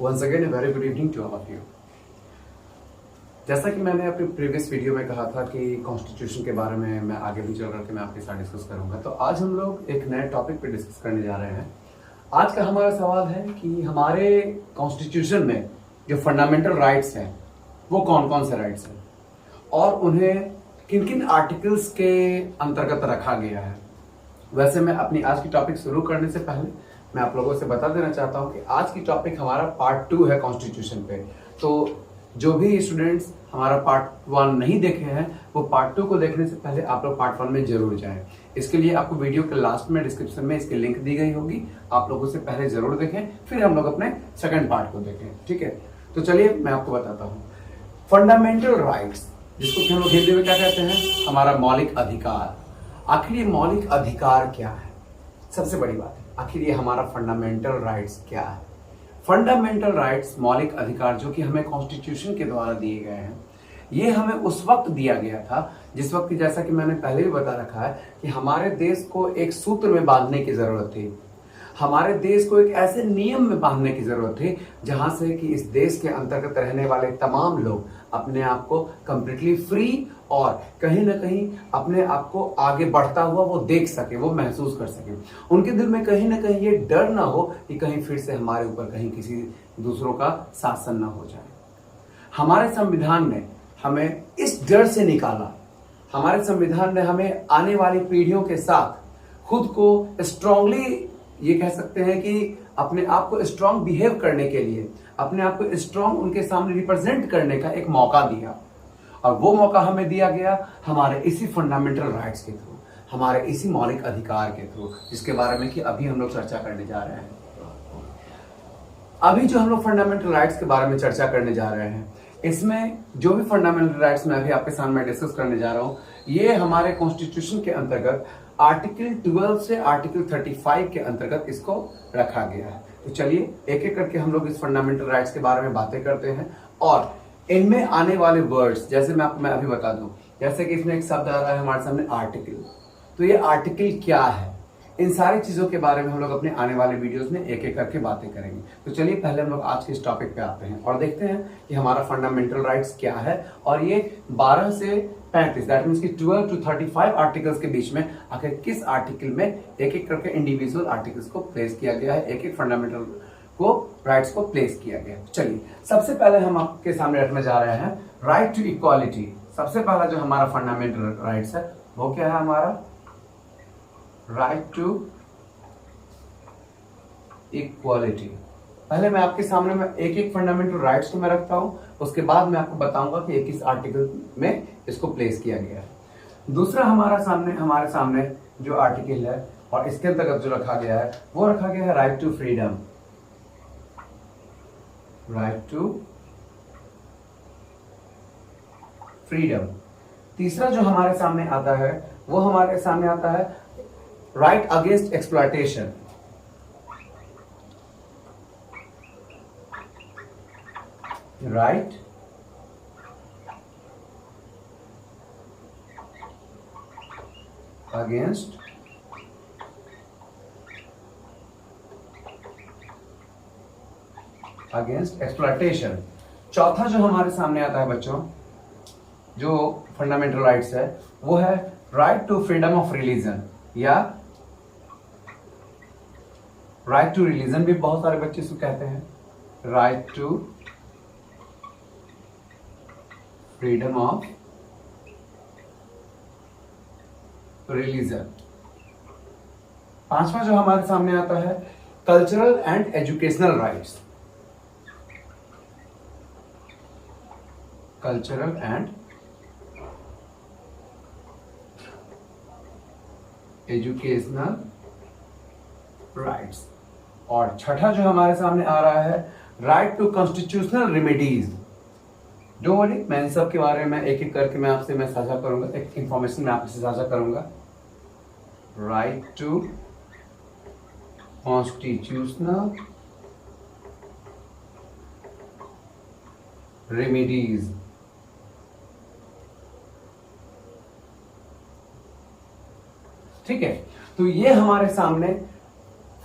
Once again, a very good evening to all of you. जैसा कि मैंने अपनी प्रीवियस वीडियो में कहा था कि कॉन्स्टिट्यूशन के बारे में मैं आगे भी चल रहा था, मैं आपके साथ डिस्कस करूंगा। तो आज हम लोग एक नए टॉपिक पे डिस्कस करने जा रहे हैं। आज का हमारा सवाल है कि हमारे कॉन्स्टिट्यूशन में जो फंडामेंटल राइट्स हैं वो कौन कौन से राइट्स हैं और उन्हें किन किन आर्टिकल्स के अंतर्गत रखा गया है। वैसे मैं अपनी आज की टॉपिक शुरू करने से पहले मैं आप लोगों से बता देना चाहता हूं कि आज की टॉपिक हमारा पार्ट 2 है कॉन्स्टिट्यूशन पे। तो जो भी स्टूडेंट्स हमारा पार्ट 1 नहीं देखे हैं वो पार्ट 2 को देखने से पहले आप लोग पार्ट 1 में जरूर जाएं। इसके लिए आपको वीडियो के लास्ट में डिस्क्रिप्शन में इसकी लिंक दी गई होगी, आप लोगों से पहले जरूर देखें, फिर हम लोग अपने सेकंड पार्ट को देखें। ठीक है, तो चलिए मैं आपको बताता हूँ। फंडामेंटल राइट्स, जिसको कि हम लोग हिंदी में क्या कहते हैं, हमारा मौलिक अधिकार। आखिर ये मौलिक अधिकार क्या है? सबसे बड़ी बात है, आखिर ये हमारा फंडामेंटल राइट्स क्या है? फंडामेंटल राइट्स, मौलिक अधिकार जो कि हमें कॉन्स्टिट्यूशन के द्वारा दिए गए हैं, ये हमें उस वक्त दिया गया था जिस वक्त, जैसा कि मैंने पहले भी बता रखा है, कि हमारे देश को एक सूत्र में बांधने की जरूरत थी। हमारे देश को एक ऐसे नियम में बांधने की जरूरत थी जहां से कि इस देश के अंतर्गत रहने वाले तमाम लोग अपने आप को कंप्लीटली फ्री और कहीं ना कहीं अपने आप को आगे बढ़ता हुआ वो देख सके, वो महसूस कर सके। उनके दिल में कहीं ना कहीं ये डर ना हो कि कहीं फिर से हमारे ऊपर कहीं किसी दूसरों का शासन ना हो जाए। हमारे संविधान ने हमें इस डर से निकाला। हमारे संविधान ने हमें आने वाली पीढ़ियों के साथ खुद को स्ट्रांगली, ये कह सकते हैं कि अपने आप को स्ट्रांग बिहेव करने के लिए, अपने आप को स्ट्रांग उनके सामने रिप्रेजेंट करने का एक मौका दिया। और वो मौका हमें दिया गया हमारे इसी फंडामेंटल राइट्स के थ्रू, हमारे इसी मौलिक अधिकार के थ्रू, जिसके बारे में कि अभी हम लोग चर्चा करने जा रहे हैं। अभी जो हम लोग फंडामेंटल राइट्स के बारे में चर्चा करने जा रहे हैं, इसमें जो भी फंडामेंटल राइट्स मैं अभी आपके सामने डिस्कस करने जा रहा हूं, ये हमारे कॉन्स्टिट्यूशन के अंतर्गत आर्टिकल 12 से आर्टिकल 35 के अंतर्गत इसको रखा गया है। तो चलिए एक एक करके हम लोग इस फंडामेंटल राइट्स के बारे में बातें करते हैं और इनमें आने वाले वर्ड्स, जैसे मैं अभी बता दूं, जैसे कि इसमें एक शब्द आ रहा है हमारे सामने आर्टिकल। तो ये आर्टिकल क्या है, इन सारी चीजों के बारे में हम लोग अपने आने वाले वीडियोस में एक एक करके बातें करेंगे। तो चलिए पहले हम लोग आज के इस टॉपिक पे आते हैं और देखते हैं कि हमारा फंडामेंटल राइट्स क्या है। और ये 12 से 35, दैट मींस कि 12 to 35 आर्टिकल्स के बीच में आखिर किस आर्टिकल में एक एक करके इंडिविजुअल आर्टिकल्स को प्लेस किया गया है, एक एक फंडामेंटल को राइट्स को प्लेस किया गया है। चलिए सबसे पहले हम आपके सामने रखने जा रहे हैं राइट टू इक्वालिटी। सबसे पहला जो हमारा फंडामेंटल राइट्स है वो क्या है? हमारा राइट टू इक्वालिटी। पहले मैं आपके सामने में एक एक फंडामेंटल राइट्स को मैं रखता हूं, उसके बाद मैं आपको बताऊंगा कि ये किस आर्टिकल में इसको प्लेस किया गया है। दूसरा हमारे सामने जो आर्टिकल है और इसके अंतर्गत जो रखा गया है वो रखा गया है right to freedom. Right to freedom. तीसरा जो हमारे सामने आता है वो हमारे सामने आता है right against exploitation. Right against exploitation. चौथा जो हमारे सामने आता है बच्चों, जो फंडामेंटल राइट्स है वो है right to freedom of religion, या राइट टू रिलीजन भी बहुत सारे बच्चे इसको कहते हैं। Right to freedom of religion. पांचवा जो हमारे सामने आता है cultural and educational rights. Cultural and educational rights. और छठा जो हमारे सामने आ रहा है right to constitutional remedies. Don't worry, मैं इन सब के बारे में एक एक करके मैं साझा करूंगा, एक इंफॉर्मेशन मैं आपसे साझा करूंगा। Right to constitutional remedies. ठीक है, तो ये हमारे सामने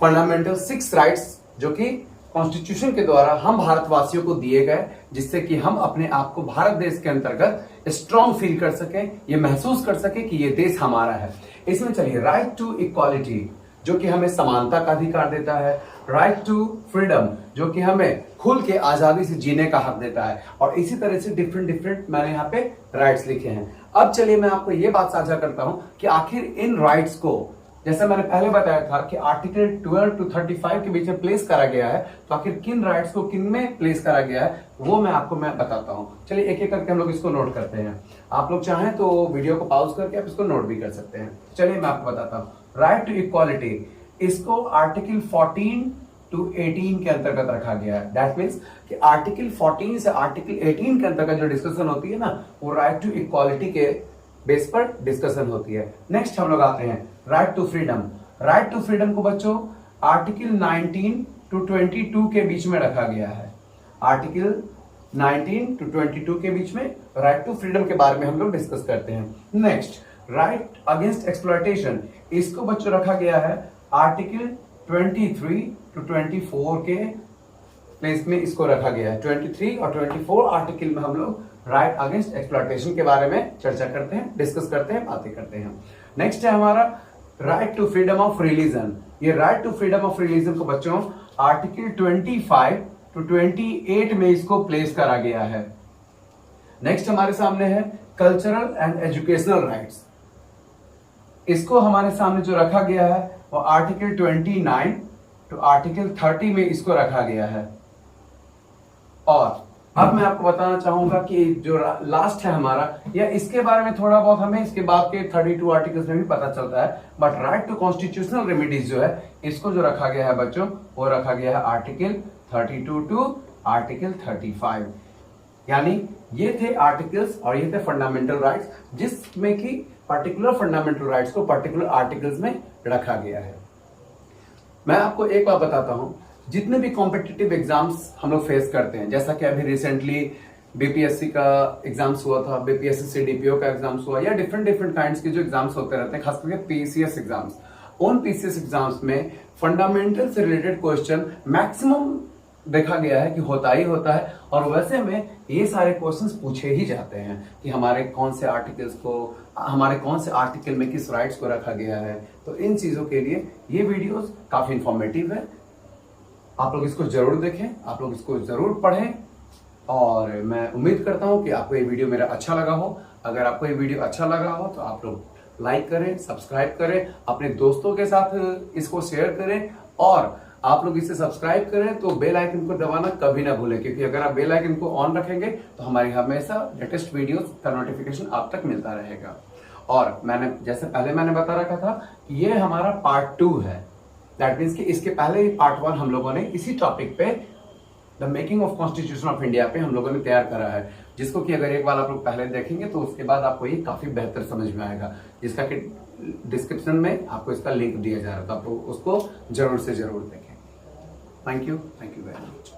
फंडामेंटल 6 राइट्स जो कि कॉन्स्टिट्यूशन के द्वारा हम भारतवासियों को दिए गए, जिससे कि हम अपने आप को भारत देश के अंतर्गत स्ट्रांग फील कर सके, ये महसूस कर सके कि ये देश हमारा है। इसमें चलिए, राइट टू इक्वालिटी जो कि हमें समानता का अधिकार देता है, राइट टू फ्रीडम जो कि हमें खुल के आजादी से जीने का हक देता है, और इसी तरह से डिफरेंट मैंने यहाँ पे राइट्स लिखे हैं। अब चलिए मैं आपको ये बात साझा करता हूं कि आखिर इन राइट्स को, जैसे मैंने पहले बताया था कि आर्टिकल 12 to 35 के बीच में प्लेस करा गया है, तो आखिर किन राइट्स को किन में प्लेस करा गया है वो मैं बताता हूं। चलिए एक एक करके हम लोग इसको नोट करते हैं। आप लोग चाहें तो वीडियो को पॉज करके आप इसको नोट भी कर सकते हैं। चलिए मैं आपको बताता हूं। राइट टू इक्वालिटी, इसको आर्टिकल 14 to 18 के अंतर्गत रखा गया है। दैट मीन्स कि आर्टिकल 14 से आर्टिकल 18 के अंतर्गत जो डिस्कशन होती है ना, वो राइट टू इक्वालिटी के बेस पर डिस्कशन होती है। नेक्स्ट हम लोग आते हैं right to freedom. Right to freedom को बच्चों आर्टिकल 19 to 22 के बीच में रखा गया है। आर्टिकल 19 to 22 के बीच में राइट टू फ्रीडम के बारे में हम लोग डिस्कस करते हैं। नेक्स्ट, राइट अगेंस्ट एक्सप्लॉयटेशन, इसको बच्चों रखा गया है आर्टिकल 23 to 24 के प्लेस में इसको रखा गया है। 23 और 24 आर्टिकल में हम लोग राइट अगेंस्ट एक्सप्लॉयटेशन के बारे में चर्चा करते हैं, डिस्कस करते हैं, बातें करते हैं। नेक्स्ट है हमारा right to freedom of religion. ये right to freedom of religion को बच्चों आर्टिकल 25 to 28 में इसको प्लेस करा गया है। नेक्स्ट हमारे सामने है कल्चरल एंड एजुकेशनल राइट्स। इसको हमारे सामने जो रखा गया है वो आर्टिकल 29 to आर्टिकल 30 में इसको रखा गया है। और अब मैं आपको बताना चाहूंगा कि जो लास्ट है हमारा, या इसके बारे में थोड़ा बहुत हमें इसके बाद के 32 आर्टिकल्स में भी पता चलता है, but right to constitutional remedies जो है इसको जो रखा गया है बच्चों, वो रखा गया है आर्टिकल 32 to आर्टिकल 35। यानी ये थे आर्टिकल्स और ये थे फंडामेंटल राइट्स, जिसमें कि पर्टिकुलर फंडामेंटल राइट्स को पर्टिकुलर आर्टिकल्स में रखा गया है। मैं आपको एक बात बताता हूं, जितने भी कॉम्पिटिटिव एग्जाम्स हम लोग फेस करते हैं, जैसा कि अभी रिसेंटली बीपीएससी का एग्जाम्स हुआ था, बीपीएससी से डीपीओ का एग्जाम्स हुआ, या डिफरेंट काइंड्स के जो एग्जाम्स होते रहते हैं, खास करके पीसीएस एग्जाम्स, उन पीसीएस एग्जाम्स में फंडामेंटल से रिलेटेड क्वेश्चन मैक्सिमम देखा गया है कि होता ही होता है। और वैसे में ये सारे क्वेश्चंस पूछे ही जाते हैं कि हमारे कौन से आर्टिकल्स को, हमारे कौन से आर्टिकल में किस राइट्स को रखा गया है। तो इन चीजों के लिए ये वीडियोस काफी इंफॉर्मेटिव है, आप लोग इसको जरूर देखें, आप लोग इसको जरूर पढ़ें, और मैं उम्मीद करता हूं कि आपको ये वीडियो मेरा अच्छा लगा हो। अगर आपको ये वीडियो अच्छा लगा हो तो आप लोग लाइक करें, सब्सक्राइब करें, अपने दोस्तों के साथ इसको शेयर करें, और आप लोग इसे सब्सक्राइब करें तो बेल आइकन को दबाना कभी ना भूलें, क्योंकि अगर आप बेल आइकन को ऑन रखेंगे तो हमारी हमेशा लेटेस्ट वीडियोस का नोटिफिकेशन आप तक मिलता रहेगा। और जैसे पहले मैंने बता रखा था कि ये हमारा पार्ट 2 है। दैट मीन्स कि इसके पहले ही पार्ट 1 हम लोगों ने इसी टॉपिक पे, the making of constitution of India पे हम लोगों ने तैयार करा है, जिसको कि अगर एक बार आप लोग पहले देखेंगे तो उसके बाद आपको ये काफी बेहतर समझ में आएगा, जिसका कि डिस्क्रिप्शन में आपको इसका लिंक दिया जा रहा है, तो आप उसको जरूर से जरूर देखें। Thank you very much.